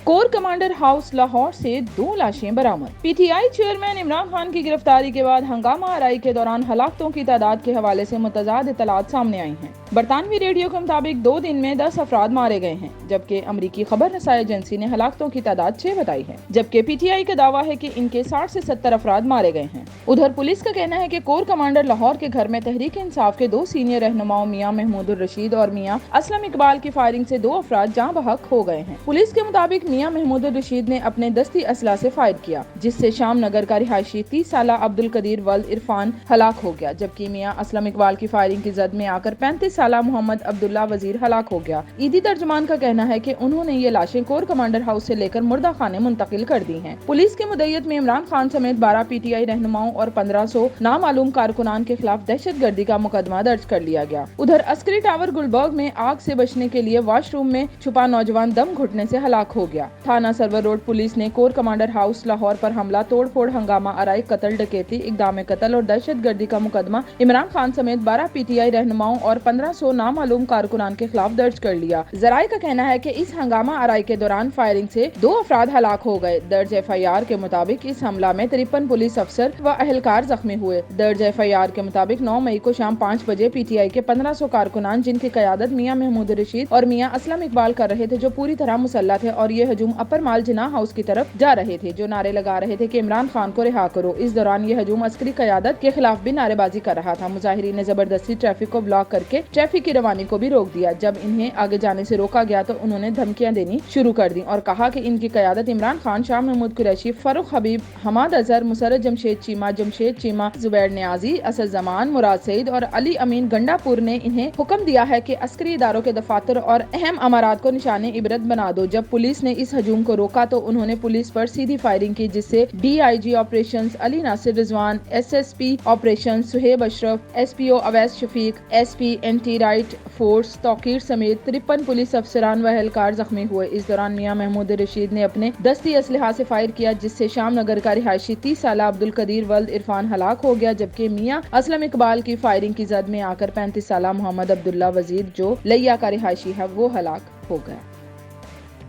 Corps commander house Lahore سے 2 لاشیں برآمد۔ P T I chairman Imran Khan کی گرفتاری کے بعد ہنگامہ آرائی کے دوران ہلاکتوں کی تعداد کے حوالے سے متضاد اطلاعات سامنے آئی ہیں۔ برطانوی ریڈیو کے مطابق 2 دن میں 10 افراد مارے گئے ہیں، جبکہ امریکی خبر رسائی ایجنسی نے ہلاکتوں کی تعداد 6 بتائی ہے، جبکہ پی ٹی آئی کا دعویٰ ہے کہ ان کے 60 سے 70 افراد مارے گئے ہیں۔ ادھر پولیس کا کہنا ہے کہ کور کمانڈر لاہور کے گھر میں تحریک انصاف کے 2 سینئر رہنماؤں میاں محمود الرشید اور میاں اسلم اقبال کی فائرنگ سے 2 افراد جاں بحق ہو گئے ہیں۔ پولیس کے مطابق میاں محمود الرشید نے اپنے دستی اسلحہ سے فائر کیا، جس سے شام نگر کا رہائشی 30 سالہ عبد القدیر ولد عرفان ہلاک ہو گیا، جبکہ میاں اسلم اقبال کی فائرنگ کی زد میں آ کر 35 سالہ محمد عبداللہ وزیر ہلاک ہو گیا۔ عیدی ترجمان کا کہنا ہے کہ انہوں نے یہ لاشیں کور کمانڈر ہاؤس سے لے کر مردہ خانے منتقل کر دی ہیں۔ پولیس کی مدعیت میں عمران خان سمیت 12 پی ٹی آئی رہنماؤں اور 1500 نامعلوم کارکنان کے خلاف دہشت گردی کا مقدمہ درج کر لیا گیا۔ ادھر عسکری ٹاور گلبرگ میں آگ سے بچنے کے لیے واش روم میں چھپا نوجوان دم گھٹنے سے ہلاک ہو گیا۔ تھانہ سرور روڈ پولیس نے کور کمانڈر ہاؤس لاہور پر حملہ، توڑ پھوڑ، ہنگامہ آرائی، قتل، ڈکیتی، اقدام قتل اور دہشت گردی کا مقدمہ عمران خان سمیت 12 پی ٹی آئی رہنماؤں اور 1500 نامعلوم کارکنان کے خلاف درج کر لیا۔ ذرائع کا کہنا ہے کہ اس ہنگامہ آرائی کے دوران فائرنگ سے 2 افراد ہلاک ہو گئے۔ درج ایف آئی آر کے مطابق اس حملہ میں 53 پولیس افسر و اہلکار زخمی ہوئے۔ درج ایف آئی آر کے مطابق 9 مئی کو شام 5 بجے پی ٹی آئی کے 1500 کارکنان، جن کی قیادت میاں محمود الرشید اور میاں اسلم اقبال کر رہے تھے، جو پوری طرح مسلح تھے، اور یہ ہجوم اپر مال جناح ہاؤس کی طرف جا رہے تھے، جو نعرے لگا رہے تھے کہ عمران خان کو رہا کرو۔ اس دوران یہ ہجوم عسکری قیادت کے خلاف بھی نعرے بازی کر رہا تھا۔ مظاہرین نے زبردستی ٹریفک کو بلاک کر کے ٹریفک کی روانی کو بھی روک دیا۔ جب انہیں آگے جانے سے روکا گیا تو انہوں نے دھمکیاں دینی شروع کر دیں اور کہا کہ ان کی قیادت عمران خان، شاہ محمود قریشی، فاروق حبیب، حماد اظہر، مسرت جمشید چیمہ، زبیر نیازی، اسد زمان، مراد سعید اور علی امین گنڈا پور نے انہیں حکم دیا ہے کہ عسکری اداروں کے دفاتر اور اہم امارات کو نشان عبرت بنا دو۔ جب پولیس نے اس ہجوم کو روکا تو انہوں نے پولیس پر سیدھی فائرنگ کی، جس سے D I G operations Ali Nasir Rizwan, S S P operations Suhaib Ashraf, S P O Awais Shafiq, S P anti riot force Tauqeer سمیت 53 پولیس افسران و اہلکار زخمی ہوئے۔ اس دوران میاں محمود الرشید نے اپنے دستی اسلحہ سے فائر کیا، جس سے شام نگر کا رہائشی 30 سالہ عبد القدیر ولد عرفان ہلاک ہو گیا، جبکہ میاں اسلم اقبال کی فائرنگ کی زد میں آ کر 35 سالہ محمد عبداللہ وزیر، جو لیا کا رہائشی ہے، وہ ہلاک ہو گیا۔